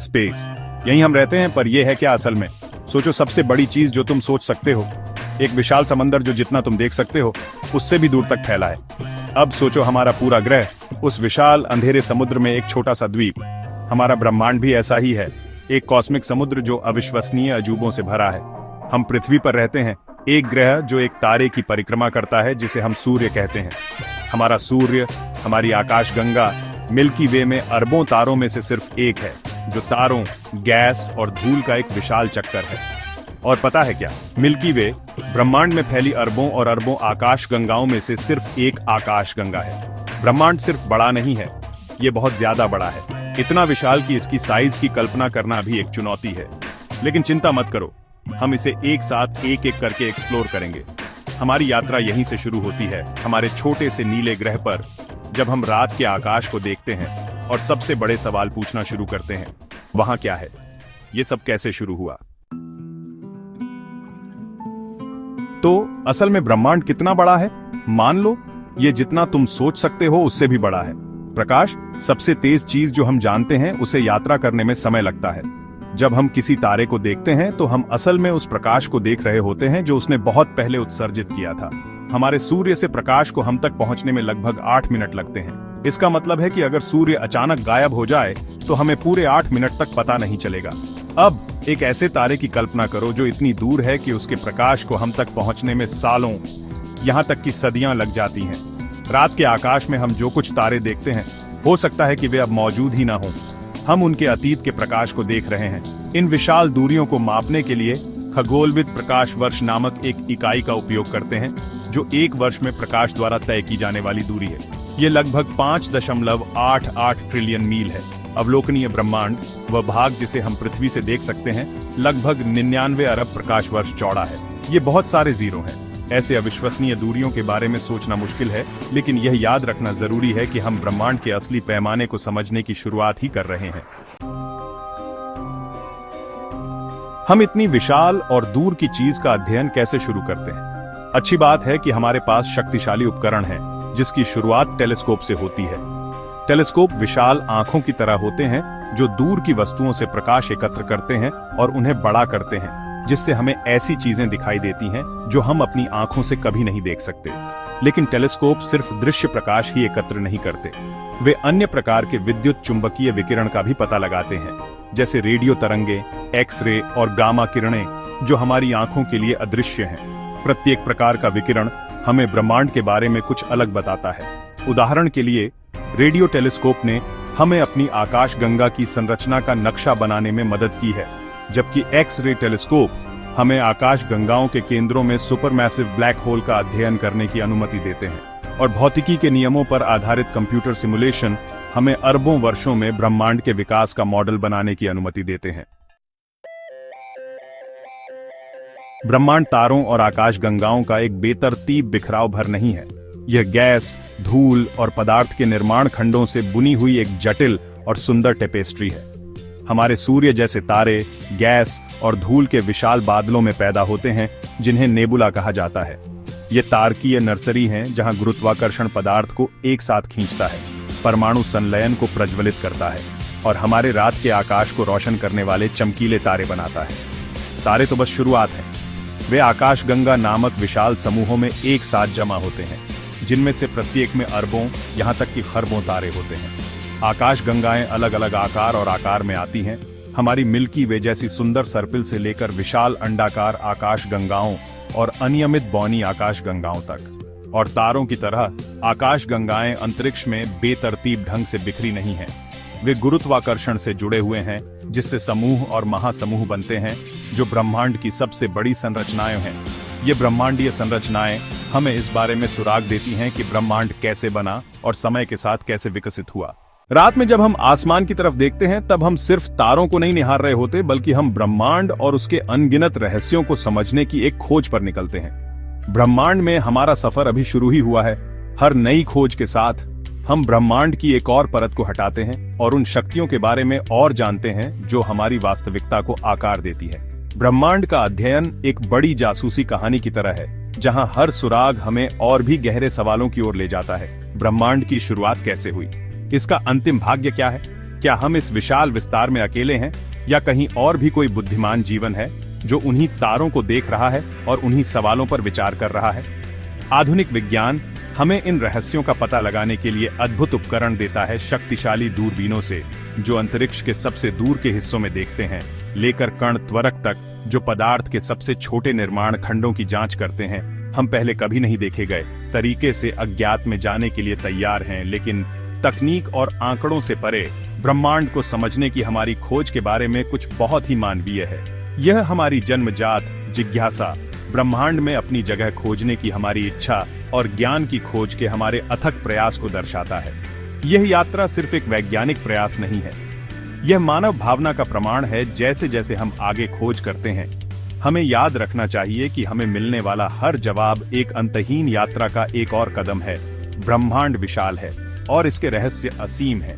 Space. यहीं हम रहते हैं, पर यह है क्या असल में? सोचो, सबसे बड़ी चीज जो तुम सोच सकते हो, एक विशाल समंदर जो जितना तुम देख सकते हो उससे भी दूर तक फैला है। अब सोचो, हमारा पूरा ग्रह उस विशाल अंधेरे समुद्र में एक छोटा सा द्वीप। हमारा ब्रह्मांड भी ऐसा ही है, एक कॉस्मिक समुद्र जो अविश्वसनीय अजूबों से भरा है। हम पृथ्वी पर रहते हैं, एक ग्रह जो एक तारे की परिक्रमा करता है जिसे हम सूर्य कहते हैं। हमारा सूर्य, हमारी आकाशगंगा मिल्की वे में अरबों तारों में से सिर्फ एक है, जो तारों, गैस और धूल का एक विशाल चक्कर है। और पता है क्या, मिल्की वे ब्रह्मांड में फैली अरबों और अरबों आकाश गंगाओं में से सिर्फ एक आकाश गंगा है। ब्रह्मांड सिर्फ बड़ा नहीं है, ये बहुत ज्यादा बड़ा है, इतना विशाल कि इसकी साइज की कल्पना करना भी एक चुनौती है। लेकिन चिंता मत करो, हम इसे एक साथ एक एक करके एक्सप्लोर करेंगे। हमारी यात्रा यहीं से शुरू होती है, हमारे छोटे से नीले ग्रह पर, जब हम रात के आकाश को देखते हैं और सबसे बड़े सवाल पूछना शुरू करते हैं, वहां क्या है? ये सब कैसे शुरू हुआ? तो असल में ब्रह्मांड कितना बड़ा है? मान लो ये जितना तुम सोच सकते हो उससे भी बड़ा है। प्रकाश, सबसे तेज चीज जो हम जानते हैं, उसे यात्रा करने में समय लगता है। जब हम किसी तारे को देखते हैं तो हम असल में उस प्रकाश को देख रहे होते हैं जो उसने बहुत पहले उत्सर्जित किया था। हमारे सूर्य से प्रकाश को हम तक पहुंचने में लगभग 8 मिनट लगते हैं। इसका मतलब है कि अगर सूर्य अचानक गायब हो जाए तो हमें पूरे 8 मिनट तक पता नहीं चलेगा। अब एक ऐसे तारे की कल्पना करो जो इतनी दूर है कि उसके प्रकाश को हम तक पहुंचने में सालों, यहाँ तक कि सदियां लग जाती हैं। रात के आकाश में हम जो कुछ तारे देखते हैं, हो सकता है कि वे अब मौजूद ही ना हों। हम उनके अतीत के प्रकाश को देख रहे हैं। इन विशाल दूरियों को मापने के लिए खगोलविद प्रकाश वर्ष नामक एक इकाई का उपयोग करते हैं, जो एक वर्ष में प्रकाश द्वारा तय की जाने वाली दूरी है। ये लगभग 5.88 ट्रिलियन मील है। अवलोकनीय ब्रह्मांड, वह भाग जिसे हम पृथ्वी से देख सकते हैं, लगभग 99 अरब प्रकाश वर्ष चौड़ा है। ये बहुत सारे जीरो हैं। ऐसे अविश्वसनीय दूरियों के बारे में सोचना मुश्किल है, लेकिन यह याद रखना जरूरी है कि हम ब्रह्मांड के असली पैमाने को समझने की शुरुआत ही कर रहे हैं। हम इतनी विशाल और दूर की चीज का अध्ययन कैसे शुरू करते हैं? अच्छी बात है कि हमारे पास शक्तिशाली उपकरण है, जिसकी शुरुआत टेलीस्कोप से होती है। टेलीस्कोप विशाल आंखों की तरह होते हैं जो दूर की वस्तुओं से प्रकाश एकत्र करते हैं और उन्हें बड़ा करते हैं, जिससे हमें ऐसी चीजें दिखाई देती हैं जो हम अपनी आंखों से कभी नहीं देख सकते। लेकिन टेलीस्कोप सिर्फ दृश्य प्रकाश ही एकत्र नहीं करते, वे अन्य प्रकार के विद्युत चुंबकीय विकिरण का भी पता लगाते हैं, जैसे रेडियो तरंगे, एक्स-रे और गामा किरणें, जो हमारी आंखों के लिए अदृश्य हैं। प्रत्येक प्रकार का विकिरण हमें ब्रह्मांड के बारे में कुछ अलग बताता है। उदाहरण के लिए, रेडियो टेलीस्कोप ने हमें अपनी आकाशगंगा की संरचना का नक्शा बनाने में मदद की है, जबकि एक्स-रे टेलीस्कोप हमें आकाशगंगाओं के केंद्रों में सुपरमैसिव ब्लैक होल का अध्ययन करने की अनुमति देते हैं। और भौतिकी के नियमों पर आधारित कंप्यूटर सिमुलेशन हमें अरबों वर्षों में ब्रह्मांड के विकास का मॉडल बनाने की अनुमति देते हैं। ब्रह्मांड तारों और आकाशगंगाओं का एक बेतरतीब बिखराव भर नहीं है। यह गैस, धूल और पदार्थ के निर्माण खंडों से बुनी हुई एक जटिल और सुंदर टेपेस्ट्री है। हमारे सूर्य जैसे तारे गैस और धूल के विशाल बादलों में पैदा होते हैं, जिन्हें नेबुला कहा जाता है। ये तारकीय नर्सरी हैं जहां गुरुत्वाकर्षण पदार्थ को एक साथ खींचता है, परमाणु संलयन को प्रज्वलित करता है और हमारे रात के आकाश को रोशन करने वाले चमकीले तारे बनाता है। तारे तो बस शुरुआत है। वे आकाशगंगा नामक विशाल समूहों में एक साथ जमा होते हैं, जिनमें से प्रत्येक में अरबों, यहाँ तक कि खरबों तारे होते हैं। आकाशगंगाएं अलग अलग आकार और आकार में आती हैं, हमारी मिल्की वे जैसी सुंदर सर्पिल से लेकर विशाल अंडाकार आकाशगंगाओं और अनियमित बौनी आकाशगंगाओं तक। और तारों की तरह आकाशगंगाएं अंतरिक्ष में बेतरतीब ढंग से बिखरी नहीं हैं। वे गुरुत्वाकर्षण से जुड़े हुए हैं, जिससे समूह और महासमूह बनते हैं, जो ब्रह्मांड की सबसे बड़ी संरचनाएं हैं। ये ब्रह्मांडीय संरचनाएं हमें इस बारे में सुराग देती हैं कि ब्रह्मांड कैसे बना और समय के साथ कैसे विकसित हुआ। रात में जब हम आसमान की तरफ देखते हैं, तब हम सिर्फ तारों को नहीं निहार रहे होते, बल्कि हम ब्रह्मांड और उसके अनगिनत रहस्यों को समझने की एक खोज पर निकलते हैं। ब्रह्मांड में हमारा सफर अभी शुरू ही हुआ है। हर नई खोज के साथ हम ब्रह्मांड की एक और परत को हटाते हैं और उन शक्तियों के बारे में और जानते हैं जो हमारी वास्तविकता को आकार देती है। ब्रह्मांड का अध्ययन एक बड़ी जासूसी कहानी की तरह है, जहां हर सुराग हमें और भी गहरे सवालों की ओर ले जाता है। ब्रह्मांड की शुरुआत कैसे हुई? इसका अंतिम भाग्य क्या है? क्या हम इस विशाल विस्तार में अकेले हैं, या कहीं और भी कोई बुद्धिमान जीवन है जो उन्हीं तारों को देख रहा है और उन्हीं सवालों पर विचार कर रहा है? आधुनिक विज्ञान हमें इन रहस्यों का पता लगाने के लिए अद्भुत उपकरण देता है, शक्तिशाली दूरबीनों से जो अंतरिक्ष के सबसे दूर के हिस्सों में देखते हैं, लेकर कण त्वरक तक जो पदार्थ के सबसे छोटे निर्माण खंडों की जांच करते हैं। हम पहले कभी नहीं देखे गए तरीके से अज्ञात में जाने के लिए तैयार हैं, लेकिन तकनीक और आंकड़ों से परे ब्रह्मांड को समझने की हमारी खोज के बारे में कुछ बहुत ही मानवीय है। यह हमारी जन्मजात जिज्ञासा, ब्रह्मांड में अपनी जगह खोजने की हमारी इच्छा और ज्ञान की खोज के हमारे अथक प्रयास को दर्शाता है। यह यात्रा सिर्फ एक वैज्ञानिक प्रयास नहीं है, यह मानव भावना का प्रमाण है। जैसे जैसे हम आगे खोज करते हैं, हमें याद रखना चाहिए कि हमें मिलने वाला हर जवाब एक अंतहीन यात्रा का एक और कदम है। ब्रह्मांड विशाल है और इसके रहस्य असीम है,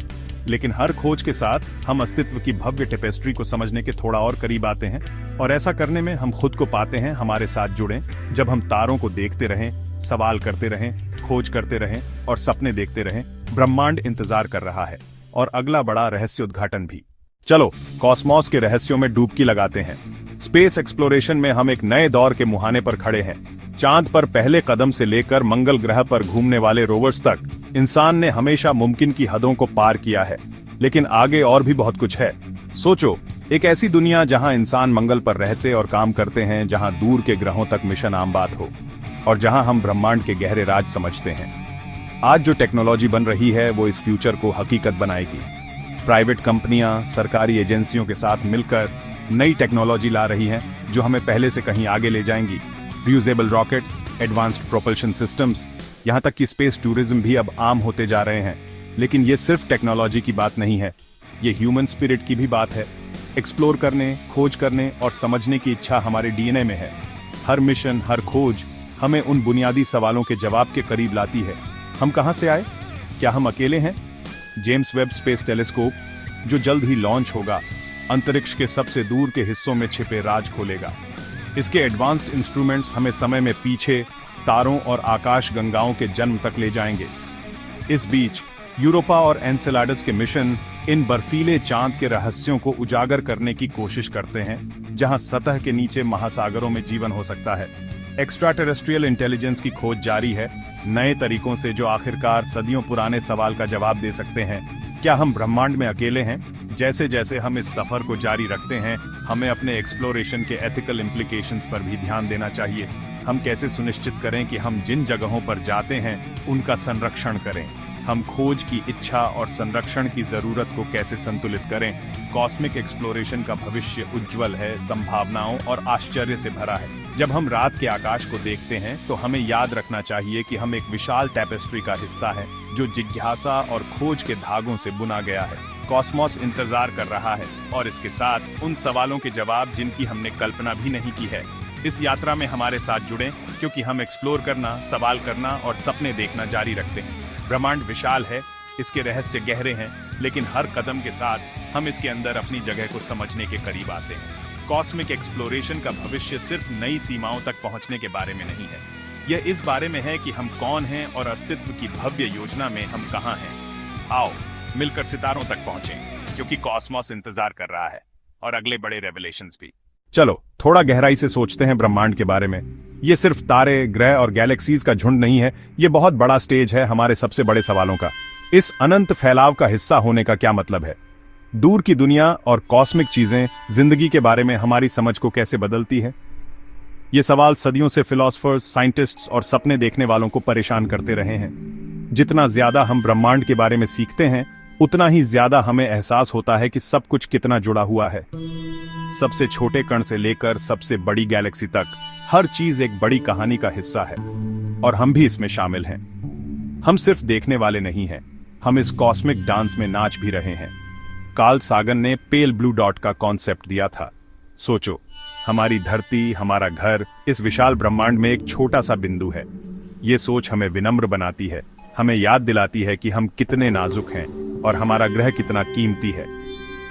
लेकिन हर खोज के साथ हम अस्तित्व की भव्य टेपेस्ट्री को समझने के थोड़ा और करीब आते हैं, और ऐसा करने में हम खुद को पाते हैं। हमारे साथ जुड़ें जब हम तारों को देखते रहें, सवाल करते रहें, खोज करते रहें और सपने देखते रहें। ब्रह्मांड इंतजार कर रहा है, और अगला बड़ा रहस्य उद्घाटन भी। चलो कॉस्मोस के रहस्यों में डुबकी लगाते हैं। स्पेस एक्सप्लोरेशन में हम एक नए दौर के मुहाने पर खड़े हैं। चांद पर पहले कदम से लेकर मंगल ग्रह पर घूमने वाले रोवर्स तक इंसान ने हमेशा मुमकिन की हदों को पार किया है, लेकिन आगे और भी बहुत कुछ है। सोचो, एक ऐसी दुनिया जहां इंसान मंगल पर रहते और काम करते हैं, जहां दूर के ग्रहों तक मिशन आम बात हो, और जहां हम ब्रह्मांड के गहरे राज समझते हैं। आज जो टेक्नोलॉजी बन रही है वो इस फ्यूचर को हकीकत बनाएगी। प्राइवेट कंपनियां सरकारी एजेंसियों के साथ मिलकर नई टेक्नोलॉजी ला रही हैं जो हमें पहले से कहीं आगे ले जाएंगी। Reusable rockets, advanced propulsion systems, यहाँ तक कि स्पेस टूरिज्म भी अब आम होते जा रहे हैं। लेकिन ये सिर्फ टेक्नोलॉजी की बात नहीं है, ये ह्यूमन स्पिरिट की भी बात है। एक्सप्लोर करने, खोज करने और समझने की इच्छा हमारे डीएनए में है। हर मिशन, हर खोज हमें उन बुनियादी सवालों के जवाब के करीब लाती है। हम कहाँ से आए? क्या हम अकेले हैं? जेम्स वेब स्पेस टेलीस्कोप, जो जल्द ही लॉन्च होगा, अंतरिक्ष के सबसे दूर के हिस्सों में छिपे राज खोलेगा। इसके एडवांस्ड इंस्ट्रूमेंट्स हमें समय में पीछे तारों और आकाश गंगाओं के जन्म तक ले जाएंगे। इस बीच यूरोपा और एनसेलाडस के मिशन इन बर्फीले चांद के रहस्यों को उजागर करने की कोशिश करते हैं, जहां सतह के नीचे महासागरों में जीवन हो सकता है। एक्स्ट्रा टेरेस्ट्रियल इंटेलिजेंस की खोज जारी है, नए तरीकों से जो आखिरकार सदियों पुराने सवाल का जवाब दे सकते हैं। क्या हम ब्रह्मांड में अकेले हैं? जैसे जैसे हम इस सफर को जारी रखते हैं, हमें अपने एक्सप्लोरेशन के एथिकल इम्प्लीकेशंस पर भी ध्यान देना चाहिए। हम कैसे सुनिश्चित करें कि हम जिन जगहों पर जाते हैं उनका संरक्षण करें? हम खोज की इच्छा और संरक्षण की जरूरत को कैसे संतुलित करें? कॉस्मिक एक्सप्लोरेशन का भविष्य उज्जवल है, संभावनाओं और आश्चर्य से भरा है। जब हम रात के आकाश को देखते हैं तो हमें याद रखना चाहिए कि हम एक विशाल टैपेस्ट्री का हिस्सा हैं, जो जिज्ञासा और खोज के धागों से बुना गया है। कॉस्मोस इंतजार कर रहा है, और इसके साथ उन सवालों के जवाब जिनकी हमने कल्पना भी नहीं की है। इस यात्रा में हमारे साथ जुड़ें, क्योंकि हम एक्सप्लोर करना, सवाल करना और सपने देखना जारी रखते हैं। ब्रह्मांड विशाल है, इसके रहस्य गहरे हैं, लेकिन हर कदम के साथ हम इसके अंदर अपनी जगह को समझने के करीब आते हैं। कॉस्मिक एक्सप्लोरेशन का भविष्य सिर्फ नई सीमाओं तक पहुंचने के बारे में नहीं है, यह इस बारे में है कि हम कौन हैं और अस्तित्व की भव्य योजना में हम कहां हैं। आओ मिलकर सितारों तक पहुंचें, क्योंकि कॉस्मोस इंतजार कर रहा है, और अगले बड़े रेवलेशंस भी। चलो थोड़ा गहराई से सोचते हैं ब्रह्मांड के बारे में। ये सिर्फ तारे, ग्रह और गैलेक्सीज का झुंड नहीं है, ये बहुत बड़ा स्टेज है हमारे सबसे बड़े सवालों का। इस अनंत फैलाव का हिस्सा होने का क्या मतलब है? दूर की दुनिया और कॉस्मिक चीजें जिंदगी के बारे में हमारी समझ को कैसे बदलती है? ये सवाल सदियों से फिलोसफर्स, साइंटिस्ट्स और सपने देखने वालों को परेशान करते रहे हैं। जितना ज्यादा हम ब्रह्मांड के बारे में सीखते हैं, उतना ही ज्यादा हमें एहसास होता है कि सब कुछ कितना जुड़ा हुआ है। सबसे छोटे कण से लेकर सबसे बड़ी गैलेक्सी तक हर चीज एक बड़ी कहानी का हिस्सा है, और हम भी इसमें शामिल हैं। हम सिर्फ देखने वाले नहीं हैं, हम इस कॉस्मिक डांस में नाच भी रहे हैं। कार्ल सागन ने पेल ब्लू डॉट का कॉन्सेप्ट दिया था। सोचो, हमारी धरती, हमारा घर इस विशाल ब्रह्मांड में एक छोटा सा बिंदु है। ये सोच हमें विनम्र बनाती है, हमें याद दिलाती है कि हम कितने नाजुक हैं और हमारा ग्रह कितना कीमती है।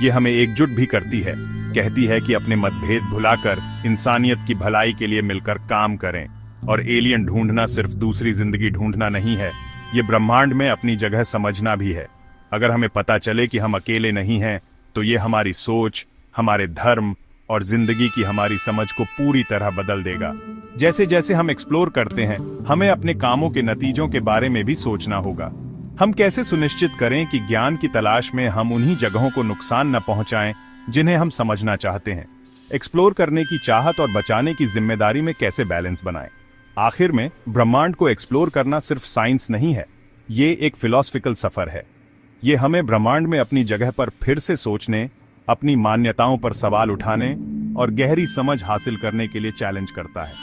ये हमें एकजुट भी करती है, कहती है कि अपने मतभेद भुलाकर इंसानियत की भलाई के लिए मिलकर काम करें। और एलियन ढूंढना सिर्फ दूसरी जिंदगी ढूंढना नहीं है, ये ब्रह्मांड में अपनी जगह समझना भी है। अगर हमें पता चले कि हम अकेले नहीं हैं, तो ये हमारी सोच, हमारे धर्म और जिंदगी की हमारी समझ को पूरी तरह बदल देगा। जैसे जैसे हम एक्सप्लोर करते हैं, हमें अपने कामों के नतीजों के बारे में भी सोचना होगा। हम कैसे सुनिश्चित करें कि ज्ञान की तलाश में हम उन्हीं जगहों को नुकसान न पहुंचाएं जिन्हें हम समझना चाहते हैं। एक्सप्लोर करने की चाहत और बचाने की जिम्मेदारी में कैसे बैलेंस बनाएं। आखिर में ब्रह्मांड को एक्सप्लोर करना सिर्फ साइंस नहीं है, ये एक फिलॉसफिकल सफर है। ये हमें ब्रह्मांड में अपनी जगह पर फिर से सोचने, अपनी मान्यताओं पर सवाल उठाने और गहरी समझ हासिल करने के लिए चैलेंज करता है।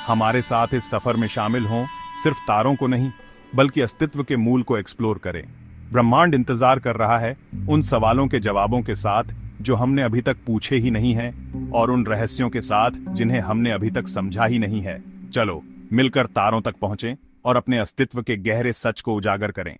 हमारे साथ इस सफर में शामिल हों, सिर्फ तारों को नहीं बल्कि अस्तित्व के मूल को एक्सप्लोर करें। ब्रह्मांड इंतजार कर रहा है उन सवालों के जवाबों के साथ जो हमने अभी तक पूछे ही नहीं हैं, और उन रहस्यों के साथ जिन्हें हमने अभी तक समझा ही नहीं है। चलो मिलकर तारों तक पहुंचें और अपने अस्तित्व के गहरे सच को उजागर करें।